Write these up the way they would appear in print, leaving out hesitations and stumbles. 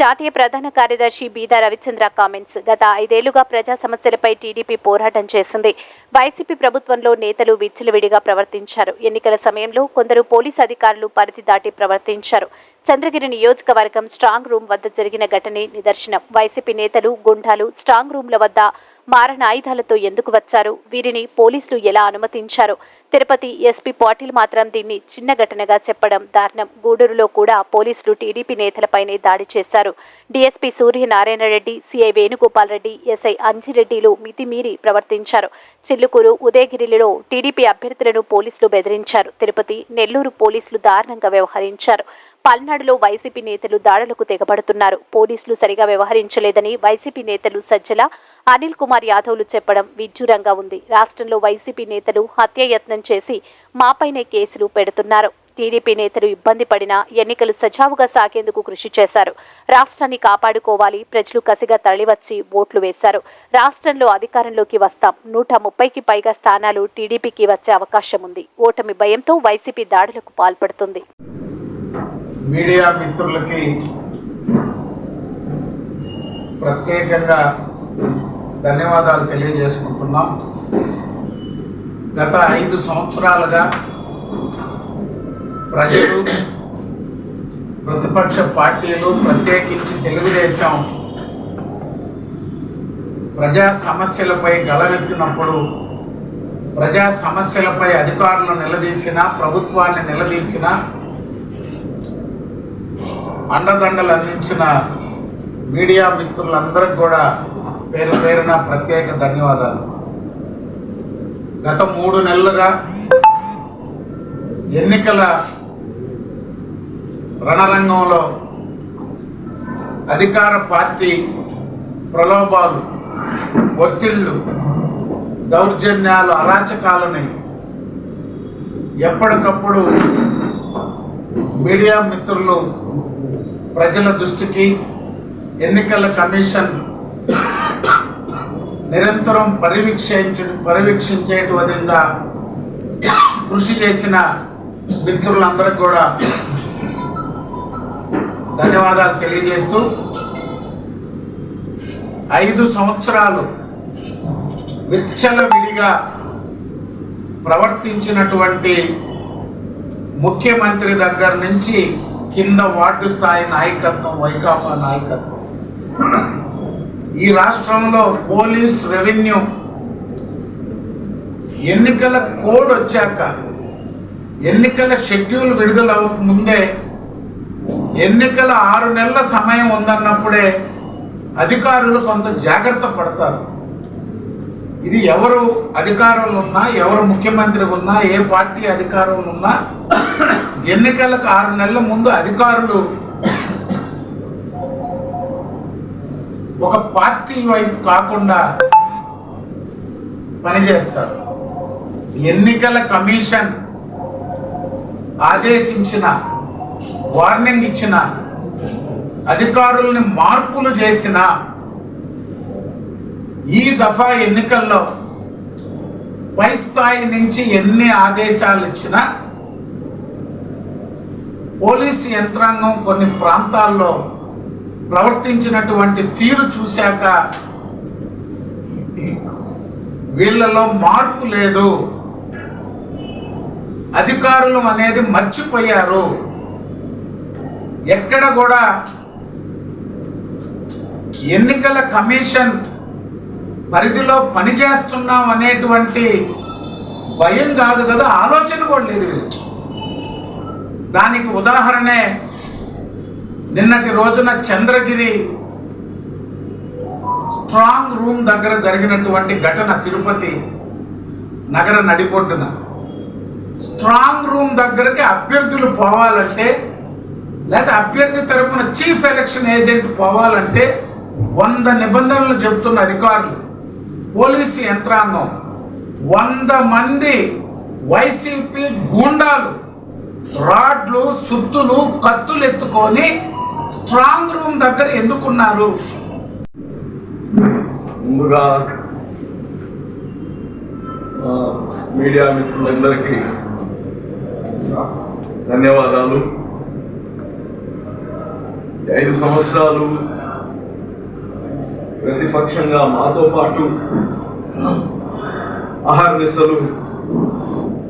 జాతీయ ప్రధాన కార్యదర్శి బీదా రవిచంద్ర కామెంట్స్. గత 5 ఏళ్లుగా ప్రజా సమస్యలపై టీడీపీ పోరాటం చేసింది. వైసీపీ ప్రభుత్వంలో నేతలు విచ్చలవిడిగా ప్రవర్తించారు. ఎన్నికల సమయంలో కొందరు పోలీసు అధికారులు పరిధి దాటి ప్రవర్తించారు. చంద్రగిరి నియోజకవర్గం స్ట్రాంగ్ రూమ్ వద్ద జరిగిన ఘటనే నిదర్శనం. వైసీపీ నేతలు, గుండాలు స్ట్రాంగ్ రూమ్ల వద్ద మారణ ఆయుధాలతో ఎందుకు వచ్చారు? వీరిని పోలీసులు ఎలా అనుమతించారు? తిరుపతి ఎస్పీ పాటిల్ మాత్రం దీన్ని చిన్న ఘటనగా చెప్పడం దారుణం. గూడూరులో కూడా పోలీసులు టీడీపీ నేతలపైనే దాడి చేశారు. DSP Suryanarayana Reddy, CI Venugopal Reddy, SI అంజిరెడ్డిలు మితిమీరి ప్రవర్తించారు. చిల్లుకూరు, ఉదయగిరిలో టీడీపీ అభ్యర్థులను పోలీసులు బెదిరించారు. తిరుపతి, నెల్లూరు పోలీసులు దారుణంగా వ్యవహరించారు. పల్నాడులో వైసీపీ నేతలు దాడులకు తెగబడుతున్నారు. పోలీసులు సరిగా వ్యవహరించలేదని వైసీపీ నేతలు సజ్జల, అనిల్ కుమార్ యాదవ్లు చెప్పడం విడ్డూరంగా ఉంది. రాష్ట్రంలో వైసీపీ నేతలు హత్యాయత్నం చేసి మాపైనే కేసులు పెడుతున్నారు. టీడీపీ నేతలు ఇబ్బంది పడినా ఎన్నికలు సజావుగా సాగేందుకు కృషి చేశారు. రాష్ట్రాన్ని కాపాడుకోవాలి, ప్రజలు కసిగా తరలివచ్చి ఓట్లు వేశారు. రాష్ట్రంలో అధికారంలోకి వస్తాం, 130కి పైగా స్థానాలు టీడీపీకి వచ్చే అవకాశం ఉంది. ఓటమి భయంతో వైసీపీ దాడులకు పాల్పడుతుంది. మీడియా మిత్రులకి ప్రత్యేకంగా ధన్యవాదాలు తెలియజేసుకుంటున్నాం. గత 5 సంవత్సరాలుగా ప్రజలు, ప్రతిపక్ష పార్టీలు, ప్రత్యేకించి తెలుగుదేశం ప్రజా సమస్యలపై గళమెత్తినప్పుడు, ప్రజా సమస్యలపై అధికారులను నిలదీసిన, ప్రభుత్వాన్ని నిలదీసిన, అండదండలు అందించిన మీడియా మిత్రులందరికీ కూడా పేరు పేరున ప్రత్యేక ధన్యవాదాలు. గత 3 నెలలుగా ఎన్నికల రణరంగంలో అధికార పార్టీ ప్రలోభాలు, ఒత్తిళ్లు, దౌర్జన్యాలు, అరాచకాలని ఎప్పటికప్పుడు మీడియా మిత్రులు ప్రజల దృష్టికి, ఎన్నికల కమిషన్ నిరంతరం పర్యవేక్షించే విధంగా కృషి చేసిన మిత్రులందరికీ కూడా ధన్యవాదాలు తెలియజేస్తూ, 5 సంవత్సరాలు విచ్చలవిడిగా ప్రవర్తించినటువంటి ముఖ్యమంత్రి దగ్గర నుంచి కింద వార్డు స్థాయి నాయకత్వం, వైకాపా నాయకత్వం, ఈ రాష్ట్రంలో పోలీస్, రెవెన్యూ ఎన్నికల కోడ్ వచ్చాక, ఎన్నికల షెడ్యూల్ విడుదల ముందే, ఎన్నికల 6 నెలల సమయం ఉందన్నప్పుడే అధికారులు కొంత జాగ్రత్త పడతారు. ఇది ఎవరు అధికారంలో ఉన్నా, ఎవరు ముఖ్యమంత్రి ఉన్నా, ఏ పార్టీ అధికారంలో ఉన్నా, ఎన్నికలకు 6 నెలల ముందు అధికారులు ఒక పార్టీ వైపు కాకుండా పనిచేస్తారు. ఎన్నికల కమిషన్ ఆదేశించిన, వార్నింగ్ ఇచ్చిన, అధికారుల్ని మార్పులు చేసిన ఈ దఫా ఎన్నికల్లో పై స్థాయి నుంచి ఎన్ని ఆదేశాలు ఇచ్చినా పోలీసు యంత్రాంగం కొన్ని ప్రాంతాల్లో ప్రవర్తించినటువంటి తీరు చూశాక వీళ్ళలో మార్పు లేదు, అధికారులు అనేది మర్చిపోయారు, ఎక్కడ కూడా ఎన్నికల కమిషన్ పరిధిలో పనిచేస్తున్నాం అనేటువంటి భయం కాదు కదా, ఆలోచన కూడా లేదు వీళ్ళు. దానికి ఉదాహరణే నిన్నటి రోజున చంద్రగిరి స్ట్రాంగ్ రూమ్ దగ్గర జరిగినటువంటి ఘటన. తిరుపతి నగర నడిబొడ్డున స్ట్రాంగ్ రూమ్ దగ్గరకి అభ్యర్థులు పోవాలంటే, లేదా అభ్యర్థి తరపున చీఫ్ ఎలక్షన్ ఏజెంట్ పోవాలంటే 100 నిబంధనలు చెబుతున్న అధికారులు, పోలీసు యంత్రాంగం, 100 మంది వైసీపీ గూండాలు రాడ్లు, సుత్తులు, కత్తులు ఎత్తుకొని స్ట్రాంగ్ రూమ్ దగ్గర ఎందుకున్నారు? ముందుగా మీడియా మిత్రులందరికీ ధన్యవాదాలు. 5 సంవత్సరాలు ప్రతిపక్షంగా మాతో పాటు అహర్నిశలు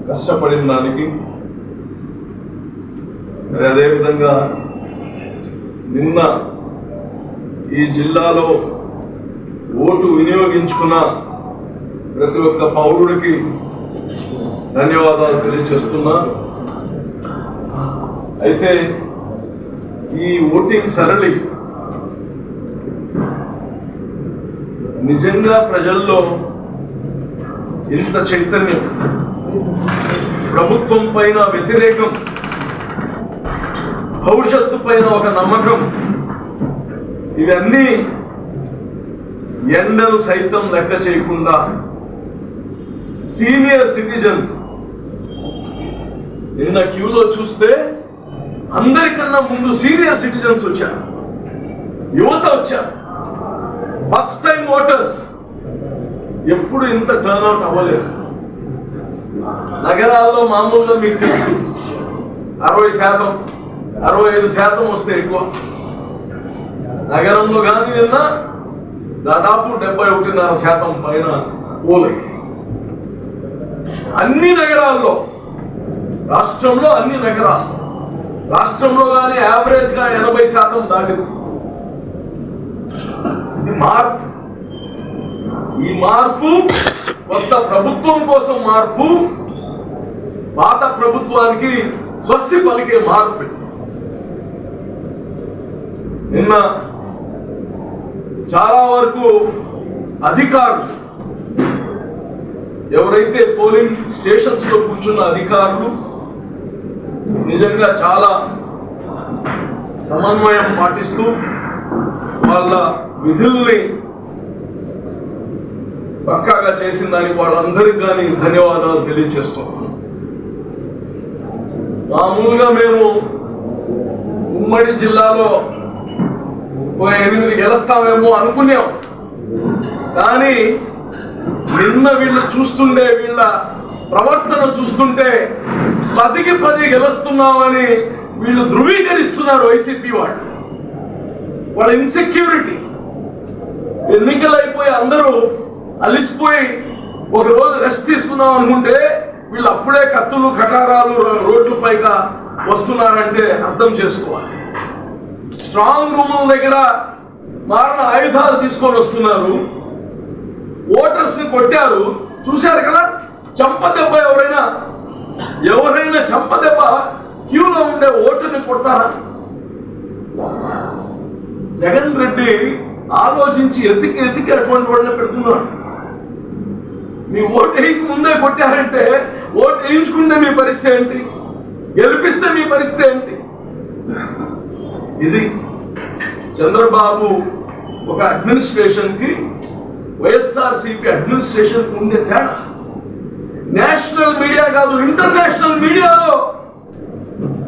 కష్టపడిన దానికి, మరి అదేవిధంగా నిన్న ఈ జిల్లాలో ఓటు వినియోగించుకున్న ప్రతి ఒక్క పౌరుడికి ధన్యవాదాలు తెలియజేస్తున్నా. అయితే ఈ ఓటింగ్ సరళి నిజంగా ప్రజల్లో ఇంత చైతన్యం, ప్రభుత్వం పైన వ్యతిరేకం, భవిష్యత్తు పైన ఒక నమ్మకం, ఇవన్నీ ఎండలు సైతం లెక్క చేయకుండా సీనియర్ సిటిజన్స్ నిన్న క్యూలో చూస్తే అందరికన్నా ముందు సీనియర్ సిటిజన్స్ వచ్చారు, యువత వచ్చారు, ఫస్ట్ టైం ఓటర్స్. ఎప్పుడు ఇంత టర్న్అవుట్ అవ్వలేదు. నగరాల్లో మామూలుగా మీకు తెలుసు 60%, 65% వస్తే ఎక్కువ. నగరంలో కానీ నిన్న దాదాపు 71.5% పైన పోలయ్యాయి. అన్ని నగరాల్లో, రాష్ట్రంలో అన్ని నగరాల్లో, రాష్ట్రంలో కానీ యావరేజ్ గా 80% దాటింది. ఇది మార్పు. ఈ మార్పు కొత్త ప్రభుత్వం కోసం మార్పు, పాత ప్రభుత్వానికి స్వస్తి పలికే మార్పు. నిన్న చాలా వరకు అధికారులు, ఎవరైతే పోలింగ్ స్టేషన్స్ లో కూర్చున్న అధికారులు నిజంగా చాలా సమన్వయం పాటిస్తూ వాళ్ళ విధుల్ని పక్కాగా చేసిన దానికి వాళ్ళందరికీ కానీ ధన్యవాదాలు తెలియజేస్తున్నాం. మామూలుగా మేము ఉమ్మడి జిల్లాలో 8 గెలుస్తామేమో అనుకున్నాం. కానీ నిన్న వీళ్ళు చూస్తుండే, వీళ్ళ ప్రవర్తన చూస్తుంటే 10కి 10 గెలుస్తున్నామని వీళ్ళు ధృవీకరిస్తున్నారు. వైసీపీ వాళ్ళ ఇన్సెక్యూరిటీ. ఎన్నికలు అయిపోయి అందరూ అలిసిపోయి ఒక రోజు రెస్ట్ తీసుకుందాం అనుకుంటే వీళ్ళు అప్పుడే కత్తులు కటారాలు రోడ్ల పైగా వస్తున్నారంటే అర్థం చేసుకోవాలి. స్ట్రాంగ్ రూముల దగ్గర మారిన ఆయుధాలు తీసుకొని వస్తున్నారు. ఓటర్స్ ని కొట్టారు, చూశారు కదా. చంపదెబ్బ ఎవరైనా చంపదెబ్బ క్యూలో ఉండే ఓటర్ని కొడతారా? జగన్ రెడ్డి ఆలోచించి ఎతికి అటువంటి వాళ్ళని పెడుతున్నాడు. మీ ఓటు వేయక ముందే కొట్టారంటే ఓటు వేయించుకుంటే మీ పరిస్థితి ఏంటి? గెలిపిస్తే మీ పరిస్థితి ఏంటి? ఇది చంద్రబాబు ఒక అడ్మినిస్ట్రేషన్ కి, వైఎస్ఆర్సీపీ అడ్మినిస్ట్రేషన్ కి ఉండే తేడా. నేషనల్ మీడియా కాదు, ఇంటర్నేషనల్ మీడియాలో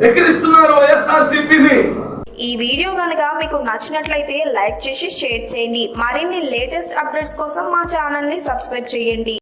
ఎక్కిరిస్తున్నారు వైఎస్ఆర్సీపీని. ఈ వీడియో కనుక మీకు నచ్చినట్లయితే లైక్ చేసి షేర్ చేయండి. మరిన్ని లేటెస్ట్ అప్డేట్స్ కోసం మా ఛానల్ ని సబ్స్క్రైబ్ చేయండి.